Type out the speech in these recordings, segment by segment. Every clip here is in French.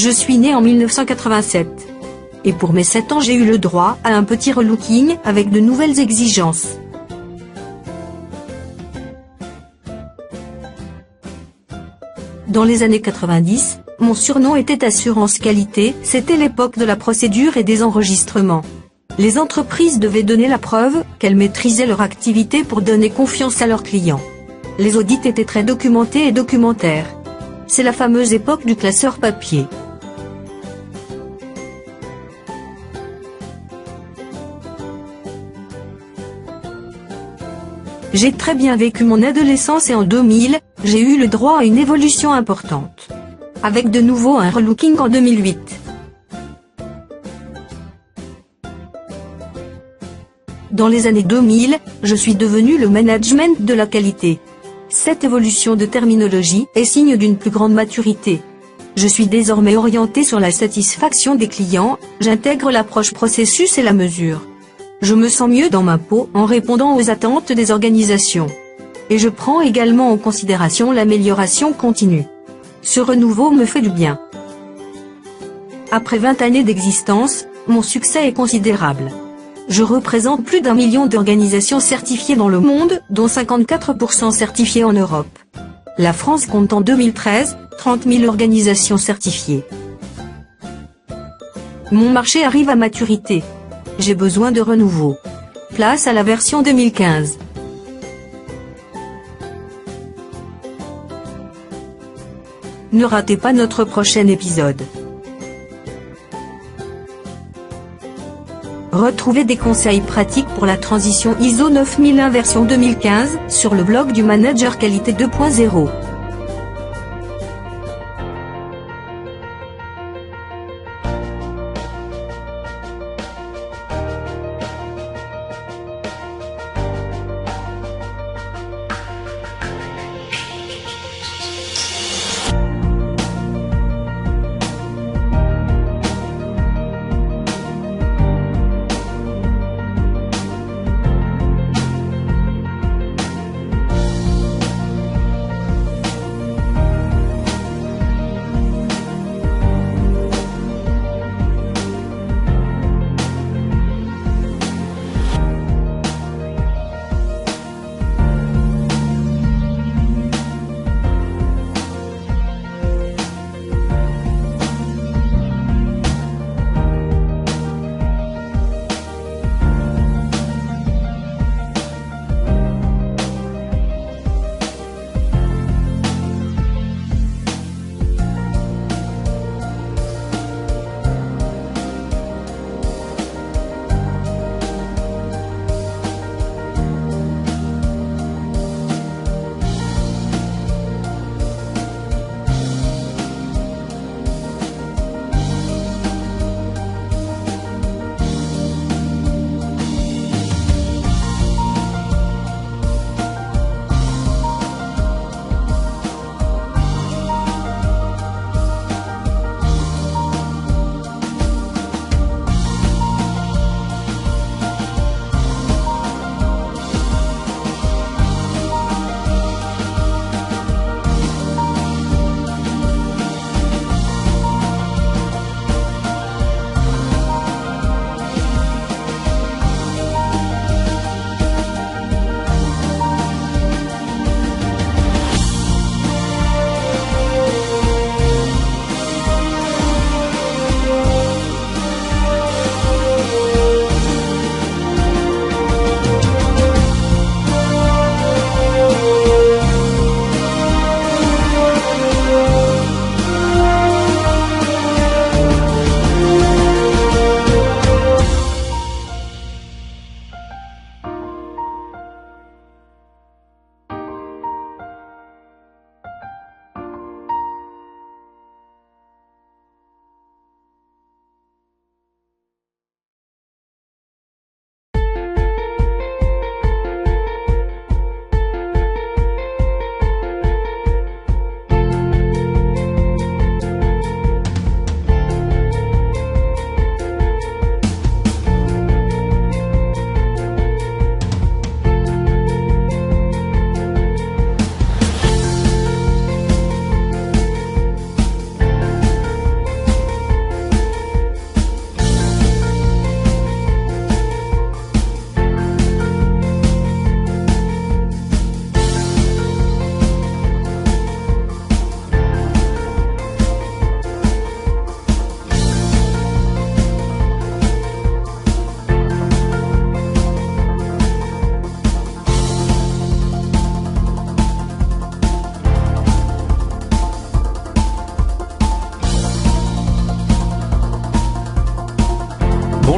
Je suis né en 1987. Et pour mes 7 ans j'ai eu le droit à un petit relooking avec de nouvelles exigences. Dans les années 90, mon surnom était Assurance Qualité, c'était l'époque de la procédure et des enregistrements. Les entreprises devaient donner la preuve qu'elles maîtrisaient leur activité pour donner confiance à leurs clients. Les audits étaient très documentés et documentaires. C'est la fameuse époque du classeur papier. J'ai très bien vécu mon adolescence et en 2000, j'ai eu le droit à une évolution importante. Avec de nouveau un relooking en 2008. Dans les années 2000, je suis devenu le management de la qualité. Cette évolution de terminologie est signe d'une plus grande maturité. Je suis désormais orienté sur la satisfaction des clients, j'intègre l'approche processus et la mesure. Je me sens mieux dans ma peau en répondant aux attentes des organisations. Et je prends également en considération l'amélioration continue. Ce renouveau me fait du bien. Après 20 années d'existence, mon succès est considérable. Je représente plus d'1 million d'organisations certifiées dans le monde, dont 54% certifiées en Europe. La France compte en 2013, 30 000 organisations certifiées. Mon marché arrive à maturité. J'ai besoin de renouveau. Place à la version 2015. Ne ratez pas notre prochain épisode. Retrouvez des conseils pratiques pour la transition ISO 9001 version 2015 sur le blog du Manager Qualité 2.0.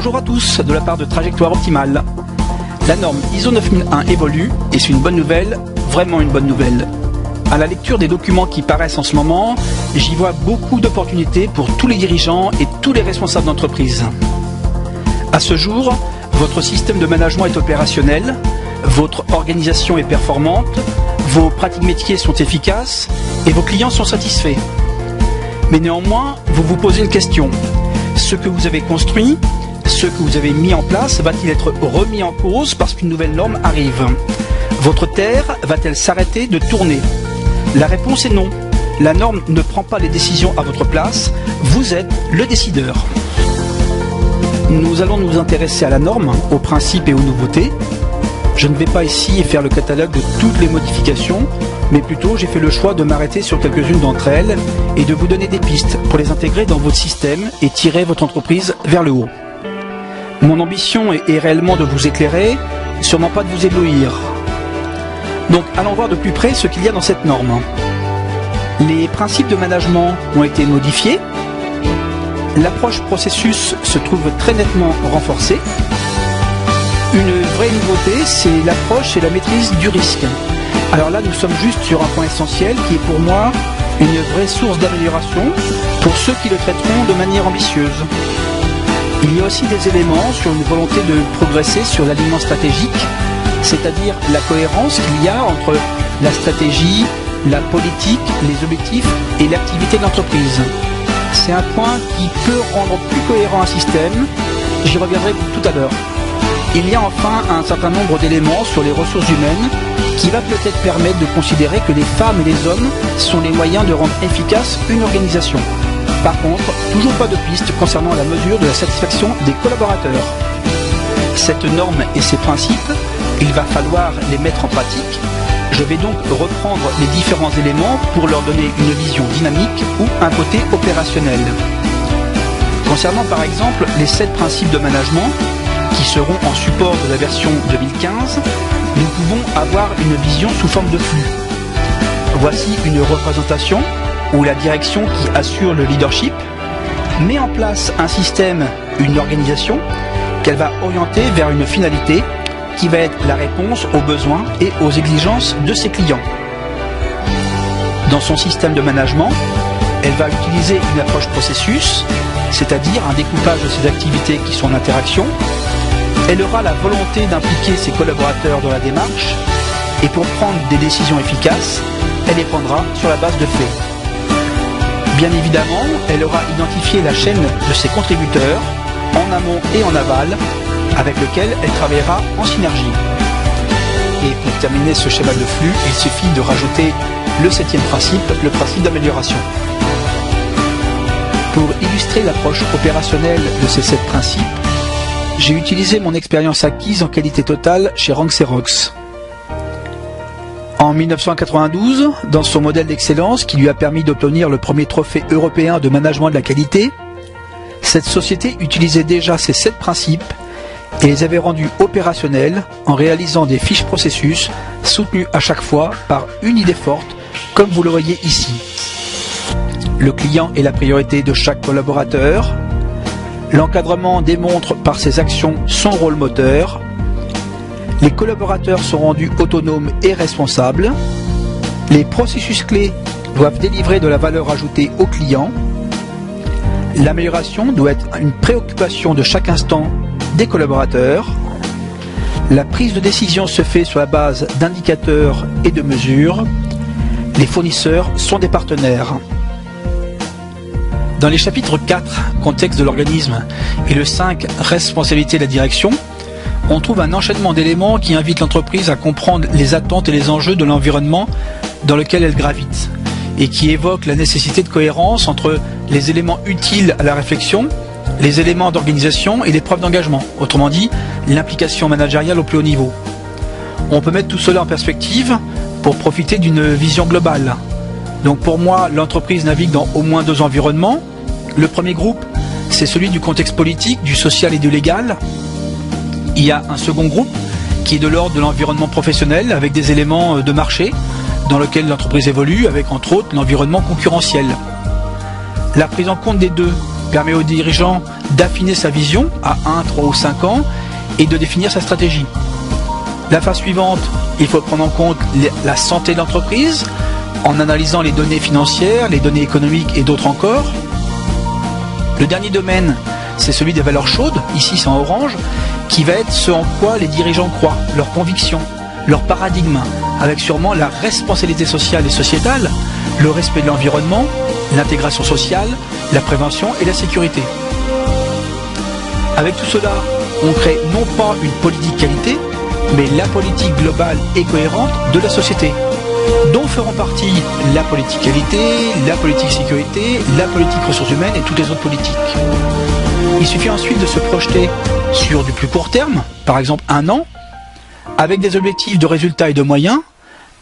Bonjour à tous de la part de Trajectoire Optimale. La norme ISO 9001 évolue et c'est une bonne nouvelle, vraiment une bonne nouvelle. À la lecture des documents qui paraissent en ce moment, j'y vois beaucoup d'opportunités pour tous les dirigeants et tous les responsables d'entreprise. À ce jour, votre système de management est opérationnel, votre organisation est performante, vos pratiques métiers sont efficaces et vos clients sont satisfaits. Mais néanmoins, vous vous posez une question. Ce que vous avez construit, ce que vous avez mis en place, va-t-il être remis en cause parce qu'une nouvelle norme arrive? Votre terre va-t-elle s'arrêter de tourner? La réponse est non. La norme ne prend pas les décisions à votre place, vous êtes le décideur. Nous allons nous intéresser à la norme, aux principes et aux nouveautés. Je ne vais pas ici faire le catalogue de toutes les modifications, mais plutôt j'ai fait le choix de m'arrêter sur quelques-unes d'entre elles et de vous donner des pistes pour les intégrer dans votre système et tirer votre entreprise vers le haut. Mon ambition est réellement de vous éclairer, sûrement pas de vous éblouir. Donc allons voir de plus près ce qu'il y a dans cette norme. Les principes de management ont été modifiés. L'approche processus se trouve très nettement renforcée. Une vraie nouveauté, c'est l'approche et la maîtrise du risque. Alors là, nous sommes juste sur un point essentiel qui est pour moi une vraie source d'amélioration pour ceux qui le traiteront de manière ambitieuse. Il y a aussi des éléments sur une volonté de progresser sur l'alignement stratégique, c'est-à-dire la cohérence qu'il y a entre la stratégie, la politique, les objectifs et l'activité de l'entreprise. C'est un point qui peut rendre plus cohérent un système, j'y reviendrai tout à l'heure. Il y a enfin un certain nombre d'éléments sur les ressources humaines qui va peut-être permettre de considérer que les femmes et les hommes sont les moyens de rendre efficace une organisation. Par contre, toujours pas de piste concernant la mesure de la satisfaction des collaborateurs. Cette norme et ses principes, il va falloir les mettre en pratique. Je vais donc reprendre les différents éléments pour leur donner une vision dynamique ou un côté opérationnel. Concernant par exemple les 7 principes de management qui seront en support de la version 2015, nous pouvons avoir une vision sous forme de flux. Voici une représentation où la direction qui assure le leadership met en place un système, une organisation qu'elle va orienter vers une finalité qui va être la réponse aux besoins et aux exigences de ses clients. Dans son système de management, elle va utiliser une approche processus, c'est-à-dire un découpage de ses activités qui sont en interaction. Elle aura la volonté d'impliquer ses collaborateurs dans la démarche et pour prendre des décisions efficaces, elle les prendra sur la base de faits. Bien évidemment, elle aura identifié la chaîne de ses contributeurs, en amont et en aval, avec lequel elle travaillera en synergie. Et pour terminer ce schéma de flux, il suffit de rajouter le 7e principe, le principe d'amélioration. Pour illustrer l'approche opérationnelle de ces 7 principes, j'ai utilisé mon expérience acquise en qualité totale chez Rank Xerox. En 1992, dans son modèle d'excellence qui lui a permis d'obtenir le premier trophée européen de management de la qualité, cette société utilisait déjà ces 7 principes et les avait rendus opérationnels en réalisant des fiches processus soutenues à chaque fois par une idée forte, comme vous le voyez ici. Le client est la priorité de chaque collaborateur. L'encadrement démontre par ses actions son rôle moteur. Les collaborateurs sont rendus autonomes et responsables. Les processus clés doivent délivrer de la valeur ajoutée au client. L'amélioration doit être une préoccupation de chaque instant des collaborateurs. La prise de décision se fait sur la base d'indicateurs et de mesures. Les fournisseurs sont des partenaires. Dans les chapitres 4, contexte de l'organisme, et le 5, responsabilité de la direction, on trouve un enchaînement d'éléments qui invitent l'entreprise à comprendre les attentes et les enjeux de l'environnement dans lequel elle gravite, et qui évoque la nécessité de cohérence entre les éléments utiles à la réflexion, les éléments d'organisation et les preuves d'engagement, autrement dit, l'implication managériale au plus haut niveau. On peut mettre tout cela en perspective pour profiter d'une vision globale. Donc pour moi, l'entreprise navigue dans au moins 2 environnements. Le premier groupe, c'est celui du contexte politique, du social et du légal. Il y a un second groupe qui est de l'ordre de l'environnement professionnel avec des éléments de marché dans lequel l'entreprise évolue avec entre autres l'environnement concurrentiel. La prise en compte des deux permet aux dirigeants d'affiner sa vision à 1, 3 ou 5 ans et de définir sa stratégie. La phase suivante, il faut prendre en compte la santé de l'entreprise en analysant les données financières, les données économiques et d'autres encore. Le dernier domaine, c'est celui des valeurs chaudes, ici c'est en orange, qui va être ce en quoi les dirigeants croient, leurs convictions, leur paradigme, avec sûrement la responsabilité sociale et sociétale, le respect de l'environnement, l'intégration sociale, la prévention et la sécurité. Avec tout cela, on crée non pas une politique qualité, mais la politique globale et cohérente de la société, dont feront partie la politique qualité, la politique sécurité, la politique ressources humaines et toutes les autres politiques. Il suffit ensuite de se projeter sur du plus court terme, par exemple 1 an, avec des objectifs de résultats et de moyens,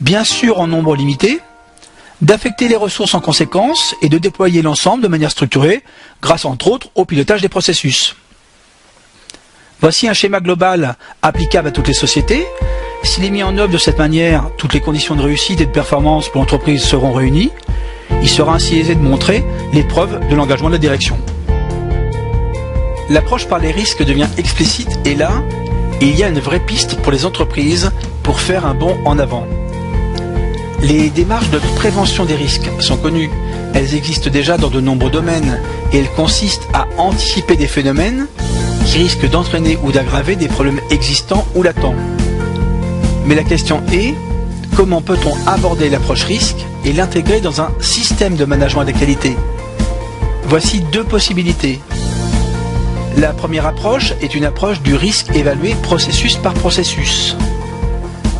bien sûr en nombre limité, d'affecter les ressources en conséquence et de déployer l'ensemble de manière structurée, grâce entre autres au pilotage des processus. Voici un schéma global applicable à toutes les sociétés. S'il est mis en œuvre de cette manière, toutes les conditions de réussite et de performance pour l'entreprise seront réunies. Il sera ainsi aisé de montrer les preuves de l'engagement de la direction. L'approche par les risques devient explicite et là, il y a une vraie piste pour les entreprises pour faire un bond en avant. Les démarches de prévention des risques sont connues. Elles existent déjà dans de nombreux domaines et elles consistent à anticiper des phénomènes qui risquent d'entraîner ou d'aggraver des problèmes existants ou latents. Mais la question est, comment peut-on aborder l'approche risque et l'intégrer dans un système de management de qualité? Voici 2 possibilités. La première approche est une approche du risque évalué processus par processus.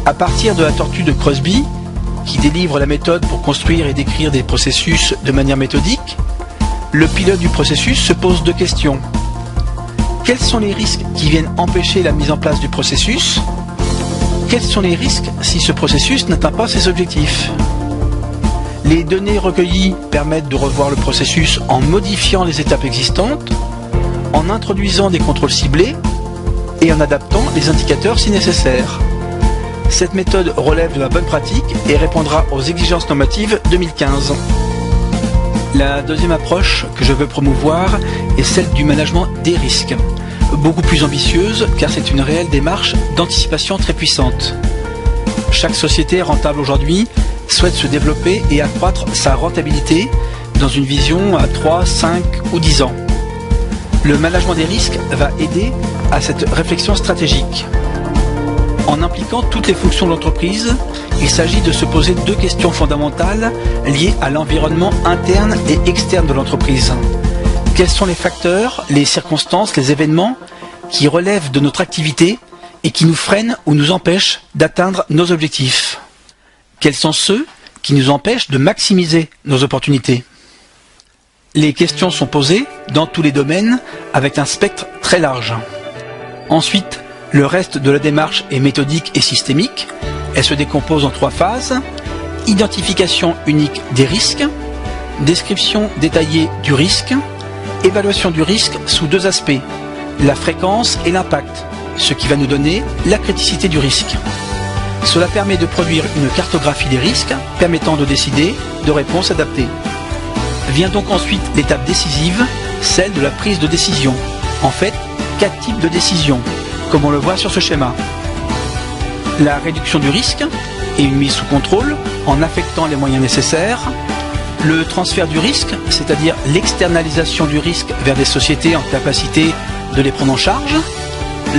À partir de la tortue de Crosby, qui délivre la méthode pour construire et décrire des processus de manière méthodique, le pilote du processus se pose 2 questions. Quels sont les risques qui viennent empêcher la mise en place du processus? Quels sont les risques si ce processus n'atteint pas ses objectifs? Les données recueillies permettent de revoir le processus en modifiant les étapes existantes, en introduisant des contrôles ciblés et en adaptant les indicateurs si nécessaire. Cette méthode relève de la bonne pratique et répondra aux exigences normatives 2015. La deuxième approche que je veux promouvoir est celle du management des risques. Beaucoup plus ambitieuse car c'est une réelle démarche d'anticipation très puissante. Chaque société rentable aujourd'hui souhaite se développer et accroître sa rentabilité dans une vision à 3, 5 ou 10 ans. Le management des risques va aider à cette réflexion stratégique. En impliquant toutes les fonctions de l'entreprise, il s'agit de se poser 2 questions fondamentales liées à l'environnement interne et externe de l'entreprise. Quels sont les facteurs, les circonstances, les événements qui relèvent de notre activité et qui nous freinent ou nous empêchent d'atteindre nos objectifs? Quels sont ceux qui nous empêchent de maximiser nos opportunités? Les questions sont posées dans tous les domaines avec un spectre très large. Ensuite, le reste de la démarche est méthodique et systémique. Elle se décompose en 3 phases. Identification unique des risques, description détaillée du risque, évaluation du risque sous 2 aspects, la fréquence et l'impact, ce qui va nous donner la criticité du risque. Cela permet de produire une cartographie des risques permettant de décider de réponses adaptées. Vient donc ensuite l'étape décisive, celle de la prise de décision. En fait, 4 types de décisions, comme on le voit sur ce schéma. La réduction du risque et une mise sous contrôle en affectant les moyens nécessaires. Le transfert du risque, c'est-à-dire l'externalisation du risque vers des sociétés en capacité de les prendre en charge.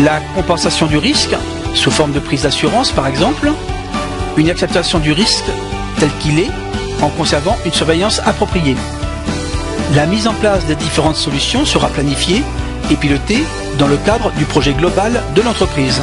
La compensation du risque, sous forme de prise d'assurance par exemple. Une acceptation du risque tel qu'il est, en conservant une surveillance appropriée. La mise en place des différentes solutions sera planifiée et pilotée dans le cadre du projet global de l'entreprise.